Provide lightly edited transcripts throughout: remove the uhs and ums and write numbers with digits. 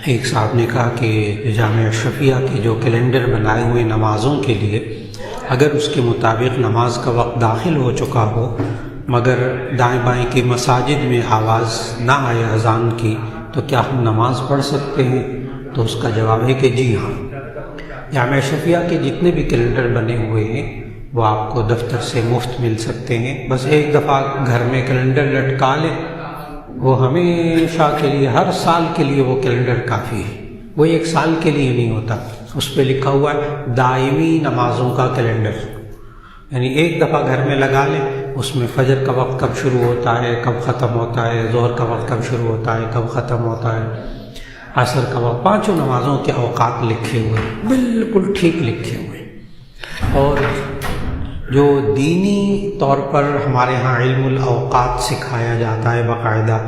ایک صاحب نے کہا کہ جامعہ اشرفیہ کے جو کیلنڈر بنائے ہوئے نمازوں کے لیے اگر اس کے مطابق نماز کا وقت داخل ہو چکا ہو مگر دائیں بائیں کی مساجد میں آواز نہ آئے اذان کی تو کیا ہم نماز پڑھ سکتے ہیں؟ تو اس کا جواب ہے کہ جی ہاں، جامعہ اشرفیہ کے جتنے بھی کیلنڈر بنے ہوئے ہیں وہ آپ کو دفتر سے مفت مل سکتے ہیں۔ بس ایک دفعہ گھر میں کیلنڈر لٹکا لیں، وہ ہمیشہ کے لیے، ہر سال کے لیے وہ کیلنڈر کافی ہے۔ وہ ایک سال کے لیے نہیں ہوتا، اس پہ لکھا ہوا ہے دائمی نمازوں کا کیلنڈر، یعنی ایک دفعہ گھر میں لگا لیں، اس میں فجر کا وقت کب شروع ہوتا ہے، کب ختم ہوتا ہے، ظہر کا وقت کب شروع ہوتا ہے، کب ختم ہوتا ہے، عصر کا وقت، پانچوں نمازوں کے اوقات لکھے ہوئے ہیں، بالکل ٹھیک لکھے ہوئے ہیں۔ اور جو دینی طور پر ہمارے ہاں علم الاوقات سکھایا جاتا ہے باقاعدہ،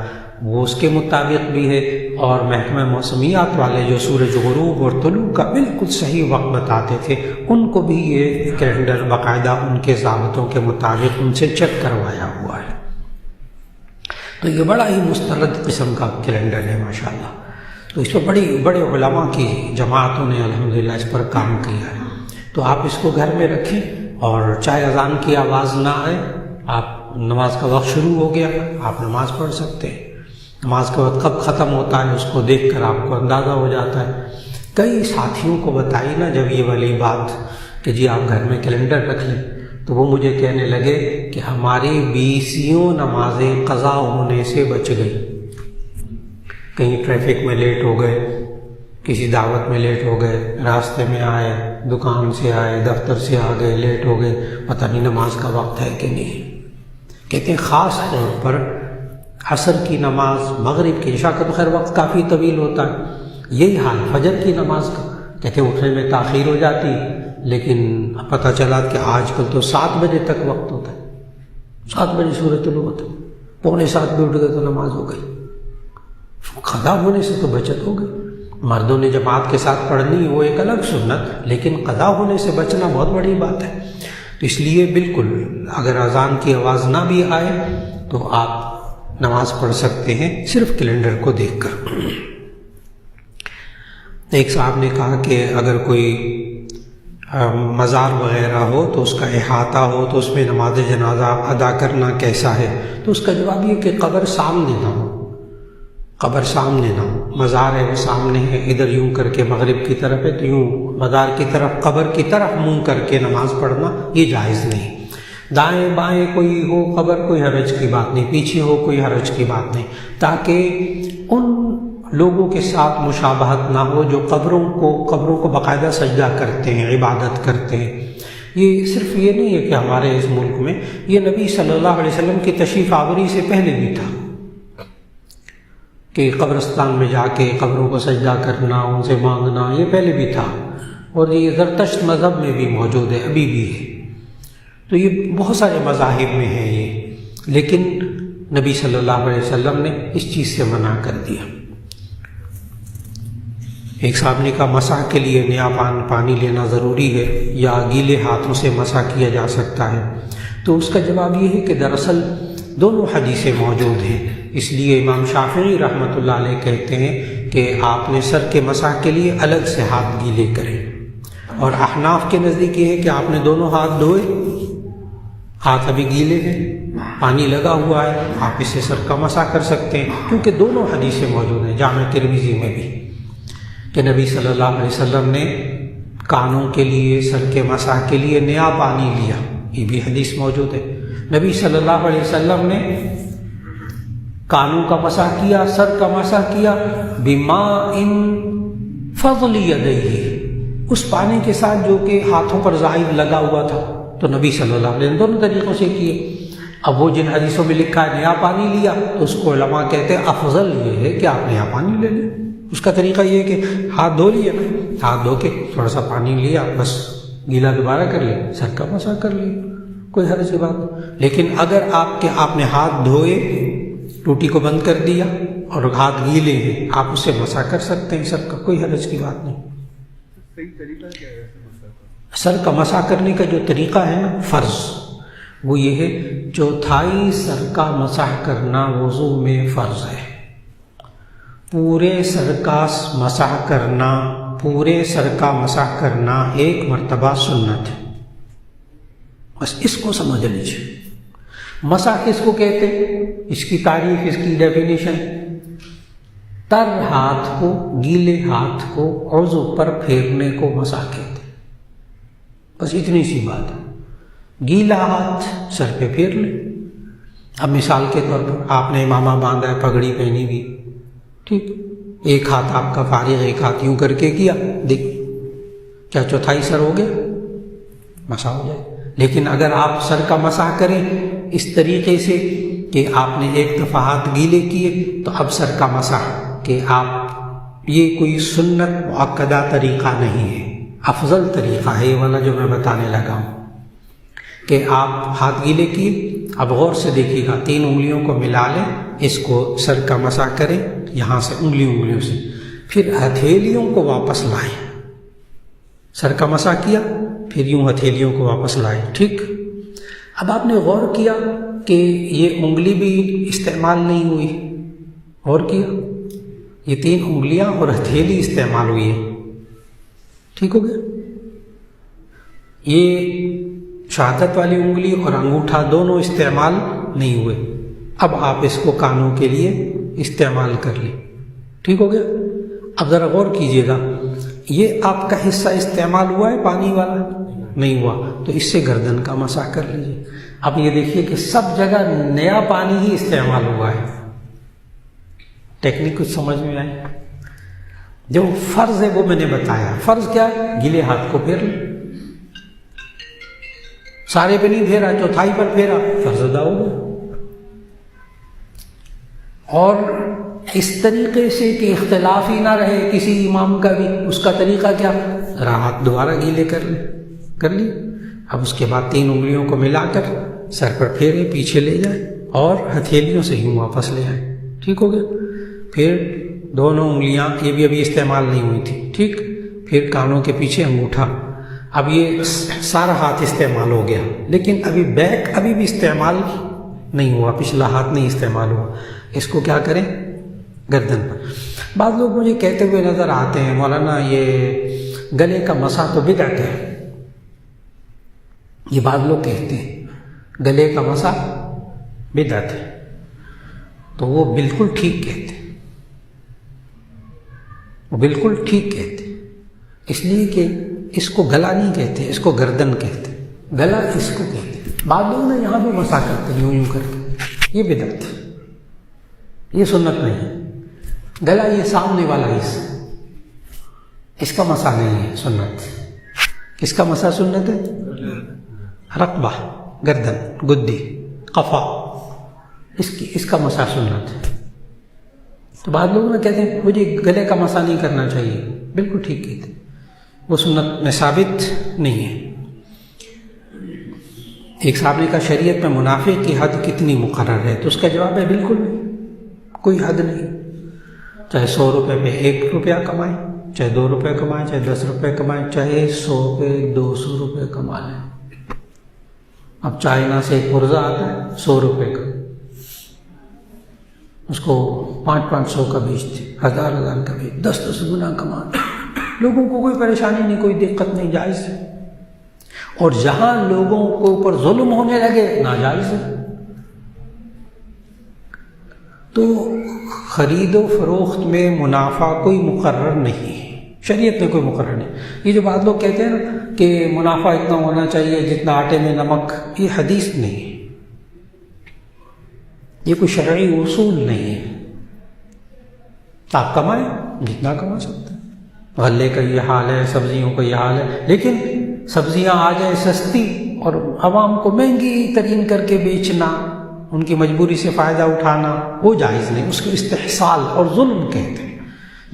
وہ اس کے مطابق بھی ہے، اور محکمہ موسمیات والے جو سورج غروب اور طلوع کا بالکل صحیح وقت بتاتے تھے، ان کو بھی یہ کیلنڈر باقاعدہ ان کے ضابطوں کے مطابق ان سے چیک کروایا ہوا ہے۔ تو یہ بڑا ہی مستند قسم کا کیلنڈر ہے ماشاءاللہ۔ تو اس پر بڑے علماء کی جماعتوں نے الحمدللہ اس پر کام کیا ہے۔ تو آپ اس کو گھر میں رکھیں، اور چاہے اذان کی آواز نہ آئے، آپ نماز کا وقت شروع ہو گیا، آپ نماز پڑھ سکتے ہیں۔ نماز کا وقت کب ختم ہوتا ہے اس کو دیکھ کر آپ کو اندازہ ہو جاتا ہے۔ کئی ساتھیوں کو بتائی نا جب یہ والی بات کہ جی آپ گھر میں کیلنڈر رکھ لیں، تو وہ مجھے کہنے لگے کہ ہماری 20 نمازیں قضا ہونے سے بچ گئی۔ کہیں ٹریفک میں لیٹ ہو گئے، کسی دعوت میں لیٹ ہو گئے، راستے میں آئے، دکان سے آئے، دفتر سے آ گئے، لیٹ ہو گئے، پتہ نہیں نماز کا وقت ہے کہ نہیں۔ کہتے ہیں خاص طور پر عصر کی نماز، مغرب کی، عشاء کا تو خیر وقت کافی طویل ہوتا ہے، یہی حال فجر کی نماز کا۔ کہتے ہیں اٹھنے میں تاخیر ہو جاتی، لیکن پتہ چلا کہ آج کل تو 7 بجے تک وقت ہوتا ہے، 7 بجے سورج طلوع ہوتا ہے، 6:45 بھی اٹھ گئے تو نماز ہو گئی۔ قضا ہونے سے تو بچت ہو گئی۔ مردوں نے جماعت کے ساتھ پڑھنی وہ ایک الگ سنت، لیکن قضا ہونے سے بچنا بہت بڑی بات ہے۔ تو اس لیے بالکل اگر اذان کی آواز نہ بھی آئے تو آپ نماز پڑھ سکتے ہیں صرف کیلنڈر کو دیکھ کر۔ ایک صاحب نے کہا کہ اگر کوئی مزار وغیرہ ہو تو اس کا احاطہ ہو تو اس میں نماز جنازہ ادا کرنا کیسا ہے؟ تو اس کا جواب یہ کہ قبر سامنے نہ ہو، قبر سامنے نہ ہو، مزار ہے وہ سامنے ہے، ادھر یوں کر کے مغرب کی طرف ہے تو یوں مزار کی طرف، قبر کی طرف منہ کر کے نماز پڑھنا یہ جائز نہیں۔ دائیں بائیں کوئی ہو قبر، کوئی حرج کی بات نہیں، پیچھے ہو کوئی حرج کی بات نہیں، تاکہ ان لوگوں کے ساتھ مشابہت نہ ہو جو قبروں کو باقاعدہ سجدہ کرتے ہیں، عبادت کرتے ہیں۔ یہ صرف یہ نہیں ہے کہ ہمارے اس ملک میں، یہ نبی صلی اللہ علیہ وسلم کی تشریف آوری سے پہلے بھی تھا کہ قبرستان میں جا کے قبروں کو سجدہ کرنا، ان سے مانگنا، یہ پہلے بھی تھا، اور یہ زرتشت مذہب میں بھی موجود ہے، ابھی بھی ہے۔ تو یہ بہت سارے مذاہب میں ہے یہ، لیکن نبی صلی اللہ علیہ وسلم نے اس چیز سے منع کر دیا۔ ایک صاحب نے کہا مسح کے لیے نیا پانی لینا ضروری ہے یا گیلے ہاتھوں سے مسح کیا جا سکتا ہے؟ تو اس کا جواب یہ ہے کہ دراصل دونوں حدیثیں موجود ہیں، اس لیے امام شافعی رحمۃ اللہ علیہ کہتے ہیں کہ آپ نے سر کے مسح کے لیے الگ سے ہاتھ گیلے کریں، اور احناف کے نزدیک یہ ہے کہ آپ نے دونوں ہاتھ دھوئے، ہاتھ ابھی گیلے ہیں، پانی لگا ہوا ہے، آپ اسے سر کا مسح کر سکتے ہیں، کیونکہ دونوں حدیثیں موجود ہیں جامع ترمذی میں بھی کہ نبی صلی اللہ علیہ وسلم نے کانوں کے لیے، سر کے مسح کے لیے نیا پانی لیا، یہ بھی حدیث موجود ہے۔ نبی صلی اللہ علیہ وسلم نے کانوں کا مسح کیا، سر کا مسح کیا، بماء فضل یدیہ، اس پانی کے ساتھ جو کہ ہاتھوں پر زائد لگا ہوا تھا۔ تو نبی صلی اللہ علیہ وسلم دونوں طریقوں سے کیے۔ اب وہ جن حدیثوں میں لکھا ہے نیا پانی لیا، تو اس کو علماء کہتے ہیں افضل یہ ہے کہ آپ نیا پانی لے لیں۔ اس کا طریقہ یہ ہے کہ ہاتھ دھو لیا، ہاتھ دھو کے تھوڑا سا پانی لیا، بس گیلا دوبارہ کر لیا، سر کا مسح کر لیا، کوئی حرج کی بات نہیں۔ لیکن اگر آپ نے ہاتھ دھوئے، ٹوٹی کو بند کر دیا اور ہاتھ گیلے ہیں، آپ اسے مسح کر سکتے ہیں، سر کا کوئی حرج کی بات نہیں۔ صحیح طریقہ کیا ہے سر کا مسح کرنے کا جو طریقہ ہے نا فرض، وہ یہ ہے چوتھائی سر کا مسح کرنا وضو میں فرض ہے۔ پورے سر کا مسح کرنا، پورے سر کا مسح کرنا 1 مرتبہ سنت ہے، بس اس کو سمجھ لیجیے۔ مسح کس کو کہتے ہیں؟ اس کی تعریف، اس کی ڈیفینیشن، تر ہاتھ کو، گیلے ہاتھ کو عضو پر پھیرنے کو مسح کہتے ہیں، بس اتنی سی بات ہے۔ گیلا ہاتھ سر پہ پھیر لیں۔ اب مثال کے طور پر آپ نے امامہ باندھا ہے، پگڑی پہنی ہوئی، ٹھیک، ایک ہاتھ آپ کا فارغ، ایک ہاتھ یوں کر کے کیا، دیکھ کیا چوتھائی سر ہو گیا، مسح ہو جائے۔ لیکن اگر آپ سر کا مسح کریں اس طریقے سے کہ آپ نے ایک دفعہ ہاتھ گیلے کیے، تو اب سر کا مسح کہ آپ، یہ کوئی سنت مؤکدہ طریقہ نہیں ہے، افضل طریقہ ہے یہ والا جو میں بتانے لگا ہوں، کہ آپ ہاتھ گیلے کیے، اب غور سے دیکھیے گا، 3 انگلیوں کو ملا لیں، اس کو سر کا مسح کریں یہاں سے انگلیوں سے، پھر ہتھیلیوں کو واپس لائیں، سر کا مسح کیا، پھر یوں ہتھیلیوں کو واپس لائیں، ٹھیک۔ اب آپ نے غور کیا کہ یہ انگلی بھی استعمال نہیں ہوئی، غور کیا، یہ 3 انگلیاں اور ہتھیلی استعمال ہوئی ہے، ٹھیک ہو گیا۔ یہ شہادت والی انگلی اور انگوٹھا دونوں استعمال نہیں ہوئے، اب آپ اس کو کانوں کے لیے استعمال کر لیں، ٹھیک ہو گیا۔ اب ذرا غور کیجئے گا، یہ آپ کا حصہ استعمال ہوا ہے پانی والا؟ نہیں ہوا، تو اس سے گردن کا مسح کر لیجیے۔ اب یہ دیکھیے کہ سب جگہ نیا پانی ہی استعمال ہوا ہے، ٹیکنیک کچھ سمجھ میں آئی؟ جو فرض ہے وہ میں نے بتایا، فرض کیا ہے؟ گیلے ہاتھ کو پھیر لیں، سارے پہ نہیں پھیرا، چوتھائی پر پھیرا، فرض ادا ہو گیا۔ اور اس طریقے سے کہ اختلاف ہی نہ رہے کسی امام کا بھی، اس کا طریقہ کیا؟ ہاتھ دوبارہ گیلے کر لی، اب اس کے بعد 3 انگلیوں کو ملا کر سر پر پھیرے، پیچھے لے جائیں اور ہتھیلیوں سے ہی واپس لے آئیں، ٹھیک ہو گیا۔ پھر دونوں انگلیاں، یہ بھی ابھی استعمال نہیں ہوئی تھی، ٹھیک، پھر کانوں کے پیچھے انگوٹھا، اب یہ سارا ہاتھ استعمال ہو گیا، لیکن ابھی بیک ابھی بھی استعمال نہیں ہوا، پچھلا ہاتھ نہیں استعمال ہوا، اس کو کیا کریں؟ گردن پر۔ بعض لوگ مجھے کہتے ہوئے نظر آتے ہیں، مولانا یہ گلے کا مسح تو بدعت ہے، یہ بعض لوگ کہتے ہیں گلے کا مسح بدعت ہے، تو وہ بالکل ٹھیک کہتے ہیں، وہ بالکل ٹھیک کہتے ہیں، اس لیے کہ اس کو گلا نہیں کہتے، اس کو گردن کہتے، گلا اس کو کہتے۔ بعض لوگ نے یہاں بھی مسح کرتے ہیں یوں کر کے، یہ بدعت ہے، یہ سنت نہیں ہے۔ گلا یہ سامنے والا حصہ، اس کا مسح نہیں ہے سنت، اس کا مسح سنت ہے رقبہ، گردن، گدی، قفا، اس کا مسح سنت ہے۔ تو بعض لوگ نے کہتے ہیں مجھے گلے کا مسح نہیں کرنا چاہیے، بالکل ٹھیک کہتے ہیں، وہ سنت میں ثابت نہیں ہے۔ ایک صاحب نے کہا شریعت میں منافع کی حد کتنی مقرر ہے؟ تو اس کا جواب ہے بالکل کوئی حد نہیں، چاہے 100 روپے پہ 1 روپیہ کمائیں، چاہے 2 روپے کمائیں، چاہے 10 روپے کمائیں، چاہے 100 پہ 200 روپے کما لیں۔ اب چائنا سے ایک پرزہ آتا ہے 100 روپے کا، اس کو 500 کا بیچتے، 1000 کا بیچ، 10 گنا کماتے، لوگوں کو کوئی پریشانی نہیں، کوئی دقت نہیں، جائز ہے۔ اور جہاں لوگوں کو اوپر ظلم ہونے لگے ناجائز ہے۔ تو خرید و فروخت میں منافع کوئی مقرر نہیں ہے، شریعت میں کوئی مقرر نہیں۔ یہ جو بعض لوگ کہتے ہیں نا کہ منافع اتنا ہونا چاہیے جتنا آٹے میں نمک، یہ حدیث نہیں ہے، یہ کوئی شرعی اصول نہیں ہے۔ آپ کمائیں جتنا کما سکتے ہیں، غلے کا یہ حال ہے، سبزیوں کا یہ حال ہے، لیکن سبزیاں آ جائیں سستی اور عوام کو مہنگی ترین کر کے بیچنا، ان کی مجبوری سے فائدہ اٹھانا، وہ جائز نہیں، اس کو استحصال اور ظلم کہتے ہیں۔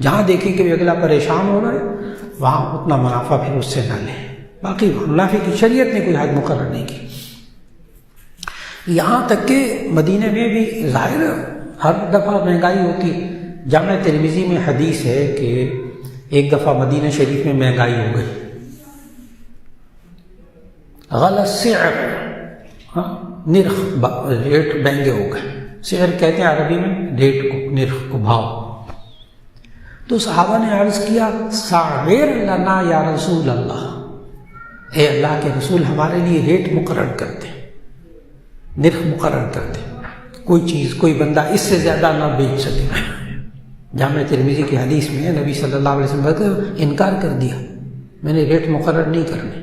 جہاں دیکھیں کہ اگلا پریشان ہو رہا ہے وہاں اتنا منافع پھر اس سے نہ لیں۔ باقی منافع کی شریعت نے کوئی حد مقرر نہیں کی۔ یہاں تک کہ مدینے میں بھی ظاہر ہر دفعہ مہنگائی ہوتی، جامع ترمذی میں حدیث ہے کہ ایک دفعہ مدینہ شریف میں مہنگائی ہو گئی، غلی السعر، نرخ، ریٹ مہنگے ہو گئے، سعر کہتے ہیں عربی میں ریٹ کو، نرخ کو، بھاؤ، تو صحابہ نے عرض کیا سعر لنا یا رسول اللہ، اے اللہ کے رسول ہمارے لیے ریٹ مقرر کرتے، نرخ مقرر کرتے، کوئی چیز کوئی بندہ اس سے زیادہ نہ بیچ سکے۔ جامع ترمذی کی حدیث میں نبی صلی اللہ علیہ وسلم نے انکار کر دیا، میں نے ریٹ مقرر نہیں کرنے۔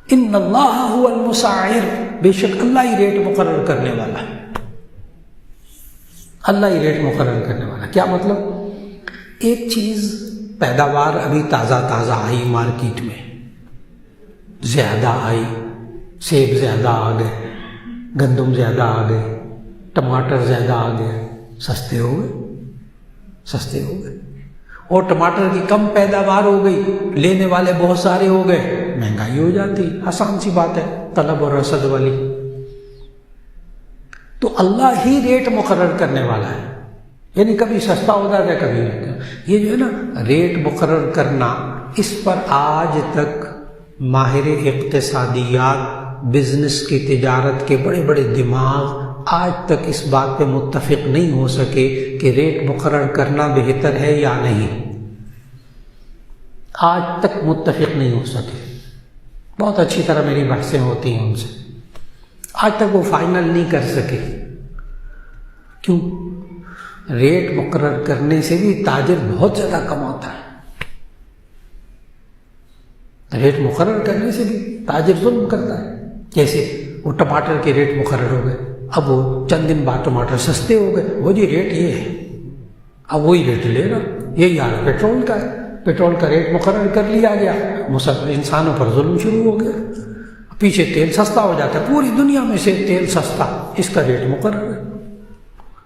ان اللہ هو المسعر، بے شک اللہ ہی ریٹ مقرر کرنے والا ہے، اللہ ہی ریٹ مقرر کرنے والا۔ کیا مطلب؟ ایک چیز پیداوار ابھی تازہ تازہ آئی مارکیٹ میں، زیادہ آئی، سیب زیادہ آ گئے، گندم زیادہ آ گئے، ٹماٹر زیادہ آ گئے، سستے ہو گئے، سستے ہو گئے، اور ٹماٹر کی کم پیداوار ہو گئی، لینے والے بہت سارے ہو گئے، مہنگائی ہو جاتی، آسان سی بات ہے، طلب اور رسد والی۔ تو اللہ ہی ریٹ مقرر کرنے والا ہے، یعنی کبھی سستا ہو جاتا ہے کبھی نہیں۔ یہ جو ہے نا ریٹ مقرر کرنا، اس پر آج تک ماہر اقتصادیات، بزنس کی تجارت کے بڑے بڑے دماغ آج تک اس بات پہ متفق نہیں ہو سکے کہ ریٹ مقرر کرنا بہتر ہے یا نہیں، آج تک متفق نہیں ہو سکے۔ بہت اچھی طرح میری بحثیں ہوتی ہیں ان سے، آج تک وہ فائنل نہیں کر سکے۔ کیوں؟ ریٹ مقرر کرنے سے بھی تاجر بہت زیادہ کماتا ہے، ریٹ مقرر کرنے سے بھی تاجر ظلم کرتا ہے۔ کیسے؟ وہ ٹماٹر کے ریٹ مقرر ہو گئے، اب وہ چند دن بعد ٹماٹر سستے ہو گئے، وہ جی ریٹ یہ ہے، اب وہی ریٹ لے رہا، یہی حال پیٹرول کا ہے، پیٹرول کا ریٹ مقرر کر لیا گیا، انسانوں پر ظلم شروع ہو گیا، پیچھے تیل سستا ہو جاتا ہے، پوری دنیا میں سے تیل سستا، اس کا ریٹ مقرر ہے،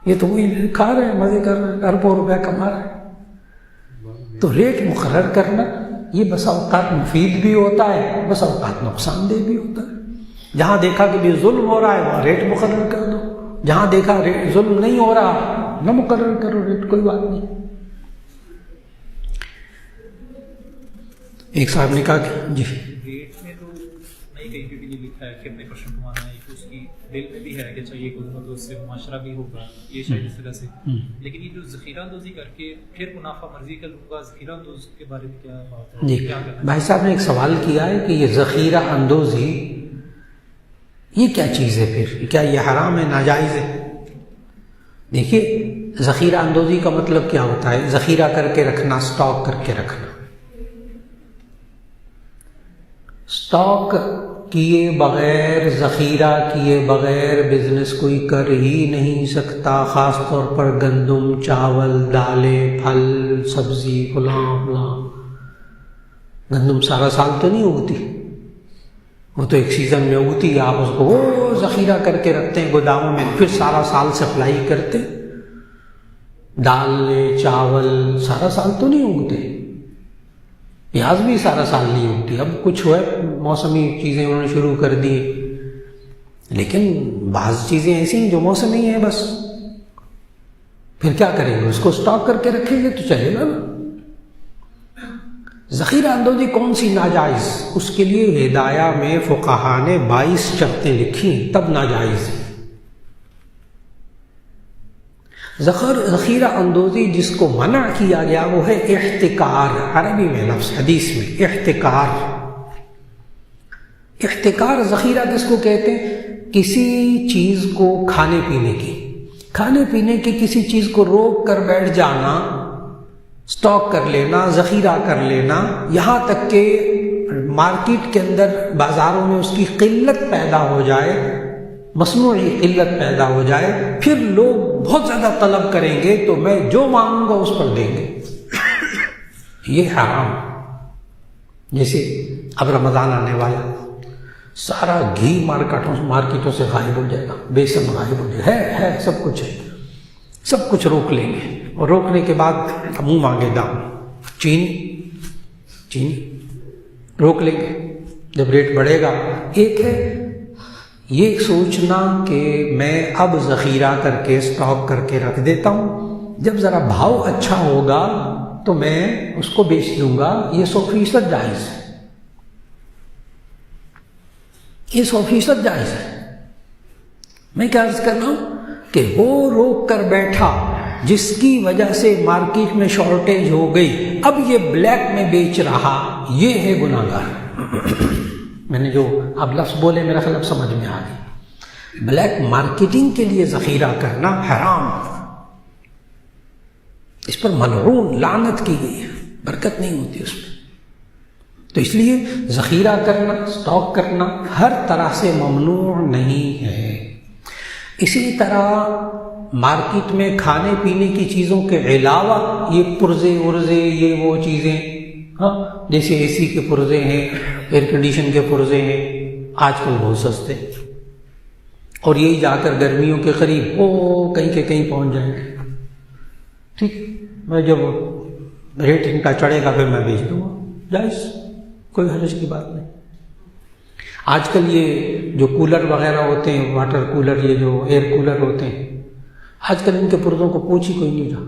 یہ تو وہی کھا رہے ہیں، مزے کر رہے ہیں، اربوں روپے کما رہے ہیں۔ تو ریٹ مقرر کرنا یہ بس اوقات مفید بھی ہوتا ہے، بس اوقات نقصان دہ بھی ہوتا ہے۔ جہاں دیکھا کہ بھی ظلم ہو رہا ہے وہاں ریٹ مقرر کر دو، جہاں دیکھا ظلم نہیں ہو رہا نہ مقرر کرو ریٹ، کوئی بات نہیں۔ ایک صاحب نے کہا کہ جی ریٹ میں تو نہیں کہیں پہ بھی یہ لکھا ہے کہ اپنے پر شمانا ہے، اس کی دل میں بھی ہے کہ چاہیے حکومت اس سے معاشرہ بھی ہوگا، یہ شاید اس طرح سے، لیکن یہ جو ذخیرہ اندوزی کر کے پھر منافع مرضی کا لوں گا، ذخیرہ اندوز کے بارے میں کیا بات ہے؟ جی بھائی صاحب نے ایک سوال کیا ہے کہ یہ ذخیرہ اندوزی یہ کیا چیز ہے، پھر کیا یہ حرام ہے، ناجائز ہے؟ دیکھیے ذخیرہ اندوزی کا مطلب کیا ہوتا ہے؟ ذخیرہ کر کے رکھنا، سٹاک کر کے رکھنا۔ سٹاک کیے بغیر، ذخیرہ کیے بغیر بزنس کوئی کر ہی نہیں سکتا، خاص طور پر گندم، چاول، دالیں، پھل، سبزی، فلاں فلاں۔ گندم سارا سال تو نہیں اگتی، وہ تو ایک سیزن میں اگتی ہے، آپ اس کو وہ ذخیرہ کر کے رکھتے ہیں گوداموں میں، پھر سارا سال سپلائی کرتے۔ دال، چاول سارا سال تو نہیں اگتے، پیاز بھی سارا سال نہیں اگتی، اب کچھ ہے موسمی چیزیں انہوں نے شروع کر دی، لیکن بعض چیزیں ایسی ہیں جو موسمی ہیں بس، پھر کیا کریں گے؟ اس کو سٹاک کر کے رکھیں گے تو چلے گا نا۔ ذخیرہ اندوزی کون سی ناجائز؟ اس کے لیے ہدایہ میں فقہا نے 22 شرطیں لکھی، تب ناجائز ہے۔ ذخیرہ اندوزی جس کو منع کیا گیا وہ ہے احتکار، عربی میں لفظ، حدیث میں احتکار۔ احتکار ذخیرہ کس کو کہتے ہیں؟ کسی چیز کو کھانے پینے کی کسی چیز کو روک کر بیٹھ جانا، سٹاک کر لینا، ذخیرہ کر لینا، یہاں تک کہ مارکیٹ کے اندر بازاروں میں اس کی قلت پیدا ہو جائے، مصنوعی قلت پیدا ہو جائے، پھر لوگ بہت زیادہ طلب کریں گے تو میں جو مانگوں گا اس پر دیں گے، یہ حرام۔ جیسے اب رمضان آنے والا، سارا گھی مارکیٹوں سے غائب ہو جائے گا، بیسن غائب ہو جائے گا، ہے سب کچھ ہے، سب کچھ روک لیں گے، اور روکنے کے بعد منہ مانگے دام، چینی روک لیں گے۔ جب ریٹ بڑھے گا، ایک ہے یہ سوچنا کہ میں اب ذخیرہ کر کے سٹاک کر کے رکھ دیتا ہوں، جب ذرا بھاؤ اچھا ہوگا تو میں اس کو بیچ دوں گا، یہ 100% جائز ہے، یہ 100% جائز ہے۔ میں کیا عرض کر رہا ہوں کہ وہ روک کر بیٹھا، جس کی وجہ سے مارکیٹ میں شارٹیج ہو گئی، اب یہ بلیک میں بیچ رہا، یہ ہے گناہ گار۔ میں نے جو اب لفظ بولے میرا خیال اب سمجھ میں آ گئی۔ بلیک مارکیٹنگ کے لیے ذخیرہ کرنا حرام، اس پر ملعون لعنت کی گئی ہے، برکت نہیں ہوتی اس میں۔ تو اس لیے ذخیرہ کرنا، سٹاک کرنا ہر طرح سے ممنوع نہیں ہے۔ اسی طرح مارکیٹ میں کھانے پینے کی چیزوں کے علاوہ یہ پرزے ورزے، یہ وہ چیزیں، جیسے اے سی کے پرزے ہیں، ایئر کنڈیشن کے پرزے ہیں، آج کل بہت سستے، اور یہی جا کر گرمیوں کے قریب کہیں کے کہیں پہنچ جائیں گے۔ ٹھیک، میں جب ریٹ ان کا چڑھے گا پھر میں بیچ دوں گا، جائز، کوئی حرج کی بات نہیں۔ آج کل یہ جو کولر وغیرہ ہوتے ہیں، واٹر کولر، یہ جو ایئر کولر ہوتے ہیں، آج کل ان کے پرزوں کو پوچھ ہی کوئی نہیں رہا،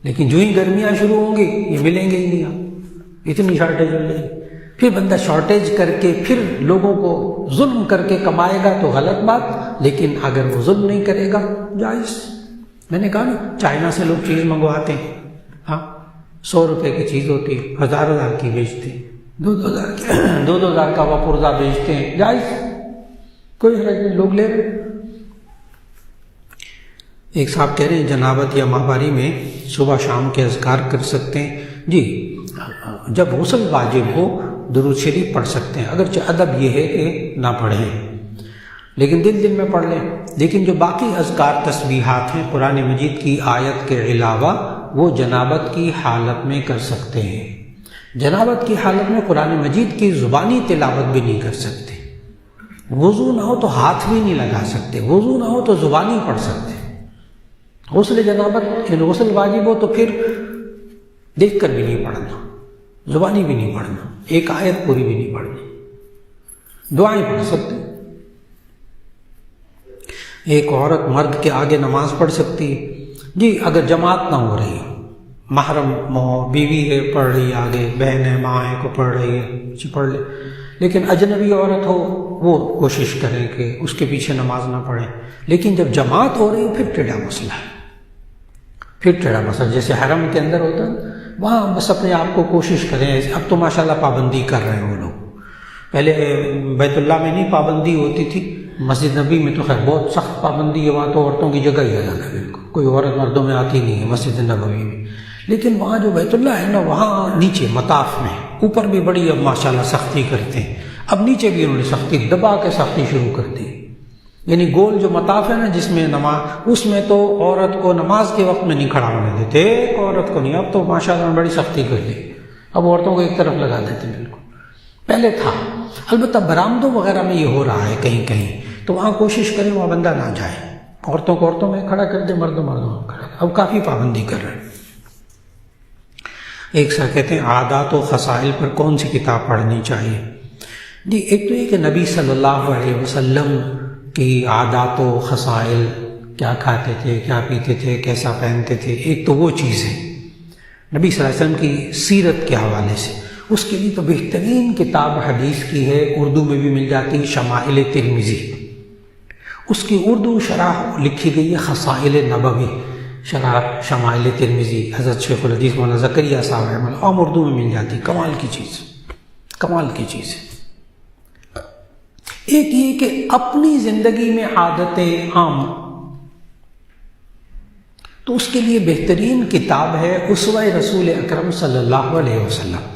لیکن جو ہی گرمیاں شروع ہوں گی یہ ملیں گے ہی نہیں، آپ اتنی شارٹیج ہو جائے گی۔ پھر بندہ شارٹیج کر کے پھر لوگوں کو ظلم کر کے کمائے گا تو غلط بات، لیکن اگر وہ ظلم نہیں کرے گا جائز۔ میں نے کہا نا، چائنا سے لوگ چیز منگواتے ہیں، 100 روپے کی چیز ہوتی ہے، 1000 کی بیچتے ہیں، 2000 کا وہ پرزہ بیچتے ہیں، جائز، کوئی حرج نہیں، لوگ لے رہے۔ ایک صاحب کہہ رہے ہیں جنابت یا ماہواری میں صبح شام کے اذکار کر سکتے ہیں؟ جی، جب غسل واجب ہو درود شریف پڑھ سکتے ہیں، اگرچہ ادب یہ ہے کہ نہ پڑھیں، لیکن دن میں پڑھ لیں۔ لیکن جو باقی اذکار تسبیحات ہیں قرآن مجید کی آیت کے علاوہ، وہ جنابت کی حالت میں کر سکتے ہیں۔ جنابت کی حالت میں قرآن مجید کی زبانی تلاوت بھی نہیں کر سکتے، وضو نہ ہو تو ہاتھ بھی نہیں لگا سکتے، وضو نہ ہو تو زبانی پڑھ سکتے۔ غسل جنابت یعنی غسل واجب ہو تو پھر دیکھ کر بھی نہیں پڑھنا، زبانی بھی نہیں پڑھنا، ایک آیت پوری بھی نہیں پڑھنی، دعائیں پڑھ سکتے۔ ایک عورت مرد کے آگے نماز پڑھ سکتی ہے؟ جی، اگر جماعت نہ ہو رہی، محرم بیوی ہے پڑھ رہی ہے، آگے بہن ہے، ماں ہے کو پڑھ رہی ہے، پڑھ لے، لیکن اجنبی عورت ہو وہ کوشش کریں کہ اس کے پیچھے نماز نہ پڑھیں۔ لیکن جب جماعت ہو رہی ہے پھر ٹیڑھا مسئلہ ہے، پھر ٹیڑھا مسئلہ، جیسے حرم کے اندر ہوتا ہے وہاں بس اپنے آپ کو کوشش کریں۔ اب تو ماشاءاللہ پابندی کر رہے ہیں وہ لوگ، پہلے بیت اللہ میں نہیں پابندی ہوتی تھی، مسجد نبی میں تو خیر بہت سخت پابندی ہے، وہاں تو عورتوں کی جگہ ہی ہے بالکل، کوئی عورت مردوں میں آتی نہیں ہے مسجد نبوی میں۔ لیکن وہاں جو بیت اللہ ہے نا، وہاں نیچے مطاف میں، اوپر بھی بڑی اب ماشاءاللہ سختی کرتے ہیں، اب نیچے بھی انہوں نے سختی دبا کے سختی شروع کر دی، یعنی گول جو مطاف ہے نا جس میں نماز، اس میں تو عورت کو نماز کے وقت میں نہیں کھڑا ہونے دیتے، ایک عورت کو نہیں، اب تو ماشاءاللہ بڑی سختی کر دی، اب عورتوں کو ایک طرف لگا دیتے بالکل، پہلے تھا۔ البتہ برآمدوں وغیرہ میں یہ ہو رہا ہے کہیں کہیں، تو وہاں کوشش کریں وہاں بندہ نہ جائے، عورتوں کو عورتوں میں کھڑا کر دے، مردوں میں کھڑا کر، اب کافی پابندی کر رہے ہیں۔ ایک سا کہتے ہیں عادات و خصائل پر کون سی کتاب پڑھنی چاہیے؟ جی، ایک تو یہ کہ نبی صلی اللہ علیہ وسلم کی عادات و خصائل، کیا کھاتے تھے، کیا پیتے تھے، کیسا پہنتے تھے، ایک تو وہ چیز ہے نبی صلی اللہ علیہ وسلم کی سیرت کے حوالے سے۔ اس کے لیے تو بہترین کتاب حدیث کی ہے، اردو میں بھی مل جاتی ہے، شمائل ترمذی، اس کی اردو شرح لکھی گئی ہے خصائل نبوی، شرح شمائل ترمذی، حضرت شیخ الحدیث مولانا زکریا صاحب رحمہ اللہ، عام اردو میں مل جاتی، کمال کی چیز، کمال کی چیز ہے۔ ایک یہ کہ اپنی زندگی میں عادتیں عام، تو اس کے لیے بہترین کتاب ہے اسوہ رسول اکرم صلی اللہ علیہ وسلم،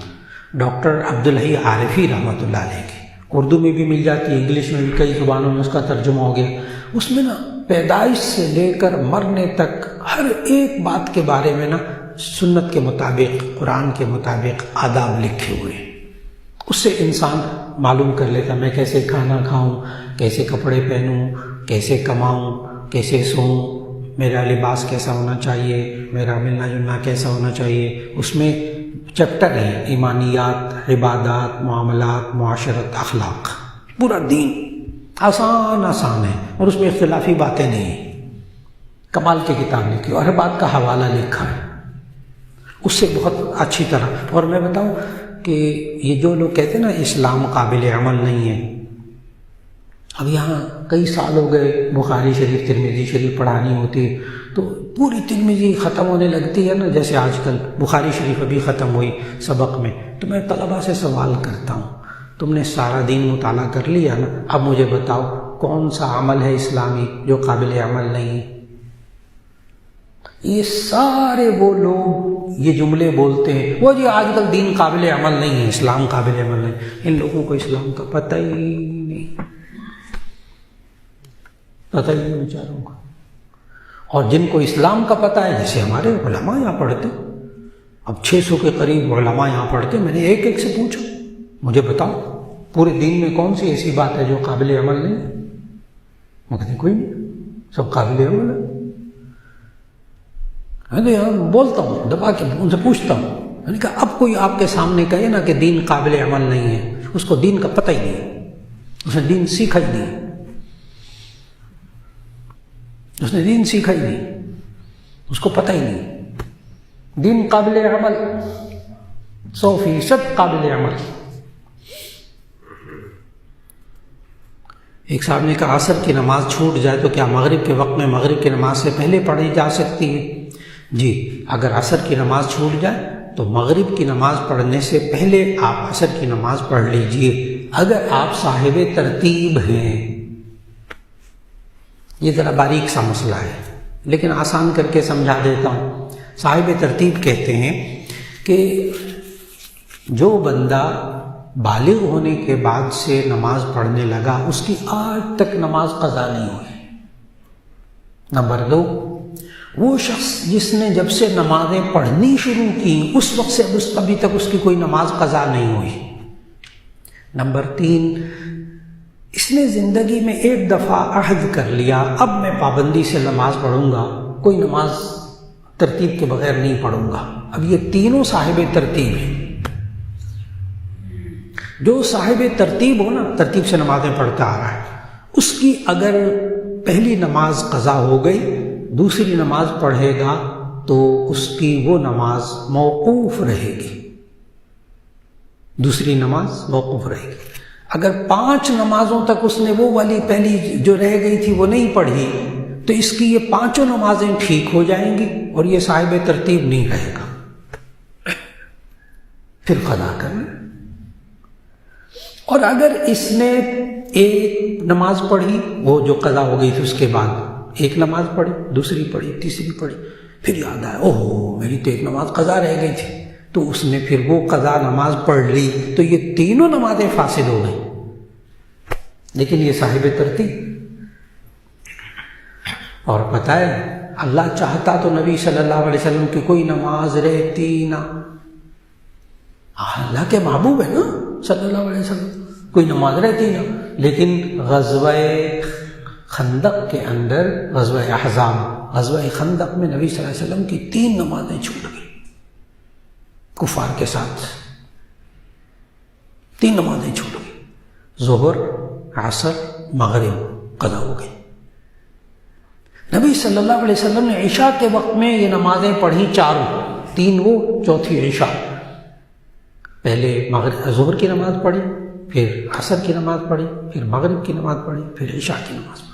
ڈاکٹر عبدالحی عارفی رحمۃ اللہ علیہ کی، اردو میں بھی مل جاتی ہے، انگلش میں بھی کئی زبانوں میں اس کا ترجمہ ہو گیا۔ اس میں نا پیدائش سے لے کر مرنے تک ہر ایک بات کے بارے میں نا سنت کے مطابق، قرآن کے مطابق آداب لکھے ہوئے ہیں، اس سے انسان معلوم کر لیتا میں کیسے کھانا کھاؤں، کیسے کپڑے پہنوں، کیسے کماؤں، کیسے سوؤں، میرا لباس کیسا ہونا چاہیے، میرا ملنا جلنا کیسا ہونا چاہیے۔ اس میں چیپٹر ہے ایمانیات، عبادات، معاملات، معاشرت، اخلاق، پورا دین آسان ہے، اور اس میں اختلافی باتیں نہیں ہیں، کمال کی کتاب لکھی اور ہر بات کا حوالہ لکھا ہے، اس سے بہت اچھی طرح۔ اور میں بتاؤں کہ یہ جو لوگ کہتے ہیں نا اسلام قابل عمل نہیں ہے، اب یہاں کئی سال ہو گئے بخاری شریف ترمذی شریف پڑھانی ہوتی ہے تو پوری ترمذی ختم ہونے لگتی ہے نا، جیسے آج کل بخاری شریف ابھی ختم ہوئی سبق میں، تو میں طلباء سے سوال کرتا ہوں تم نے سارا دین مطالعہ کر لیا نا، اب مجھے بتاؤ کون سا عمل ہے اسلامی جو قابل عمل نہیں ہے؟ یہ سارے وہ لوگ یہ جملے بولتے ہیں، وہ جی آج کل دین قابل عمل نہیں ہے، اسلام قابل عمل نہیں، ان لوگوں کو اسلام کا پتہ ہی نہیں، پتہ ہی نہیں بیچاروں کو۔ اور جن کو اسلام کا پتہ ہے، جیسے ہمارے علماء یہاں پڑھتے، اب 600 کے قریب علماء یہاں پڑھتے، میں نے ایک ایک سے پوچھا مجھے بتاؤ پورے دین میں کون سی ایسی بات ہے جو قابل عمل نہیں ہے؟ میں کہتے کوئی نہیں، سب قابل عمل ہے۔ میں تو یہاں بولتا ہوں دبا کے ان سے پوچھتا ہوں، میں نے کہا اب کوئی آپ کے سامنے کہے نا کہ دین قابل عمل نہیں ہے، اس کو دین کا پتہ ہی نہیں، اس نے دین سیکھا ہی نہیں، اس نے دین سیکھا ہی نہیں، اس کو پتہ ہی نہیں۔ دین قابل عمل 100% قابل عمل۔ ایک صاحب نے کہا عصر کی نماز چھوٹ جائے تو کیا مغرب کے وقت میں مغرب کی نماز سے پہلے پڑھی جا سکتی ہے؟ جی، اگر عصر کی نماز چھوٹ جائے تو مغرب کی نماز پڑھنے سے پہلے آپ عصر کی نماز پڑھ لیجئے، اگر آپ صاحب ترتیب ہیں۔ یہ ذرا باریک سا مسئلہ ہے لیکن آسان کر کے سمجھا دیتا ہوں۔ صاحب ترتیب کہتے ہیں کہ جو بندہ بالغ ہونے کے بعد سے نماز پڑھنے لگا، اس کی آج تک نماز قضا نہیں ہوئی۔ نمبر 2، وہ شخص جس نے جب سے نمازیں پڑھنی شروع کی اس وقت سے ابھی تک اس کی کوئی نماز قضا نہیں ہوئی۔ نمبر 3، اس نے زندگی میں ایک دفعہ عہد کر لیا اب میں پابندی سے نماز پڑھوں گا، کوئی نماز ترتیب کے بغیر نہیں پڑھوں گا۔ اب یہ تینوں صاحب ترتیب ہیں۔ جو صاحب ترتیب ہو نا، ترتیب سے نمازیں پڑھتا آ رہا ہے، اس کی اگر پہلی نماز قضا ہو گئی، دوسری نماز پڑھے گا تو اس کی وہ نماز موقوف رہے گی، دوسری نماز موقوف رہے گی۔ اگر 5 نمازوں تک اس نے وہ والی پہلی جو رہ گئی تھی وہ نہیں پڑھی تو اس کی یہ 5 نمازیں ٹھیک ہو جائیں گی اور یہ صاحب ترتیب نہیں رہے گا، پھر قضا کرنا۔ اور اگر اس نے ایک نماز پڑھی، وہ جو قضا ہو گئی تھی، اس کے بعد ایک نماز پڑھی، دوسری پڑھی، تیسری پڑھی، پھر یاد آیا اوہ میری تو ایک نماز قضا رہ گئی تھی، تو اس نے پھر وہ قضا نماز پڑھ لی، تو یہ تینوں نمازیں فاسد ہو گئی، لیکن یہ صاحب ترتیب۔ اور پتہ ہے اللہ چاہتا تو نبی صلی اللہ علیہ وسلم کی کوئی نماز رہتی نہ، اللہ کے محبوب ہے نا صلی اللہ علیہ وسلم، کوئی نماز رہتی نہ، لیکن غزوہ خندق کے اندر، غزوہ احزاب، غزوہ خندق میں نبی صلی اللہ علیہ وسلم کی 3 نمازیں چھوٹ گئی کفار کے ساتھ، 3 نمازیں چھوٹ گئی، ظہر، عصر، مغرب قضا ہو گئی۔ نبی صلی اللہ علیہ وسلم نے عشاء کے وقت میں یہ نمازیں پڑھی 4، 3 وہ، چوتھی عشاء۔ پہلے ظہر کی نماز پڑھی، پھر عصر کی نماز پڑھی، پھر مغرب کی نماز پڑھی، پھر عشاء کی نماز پڑھی۔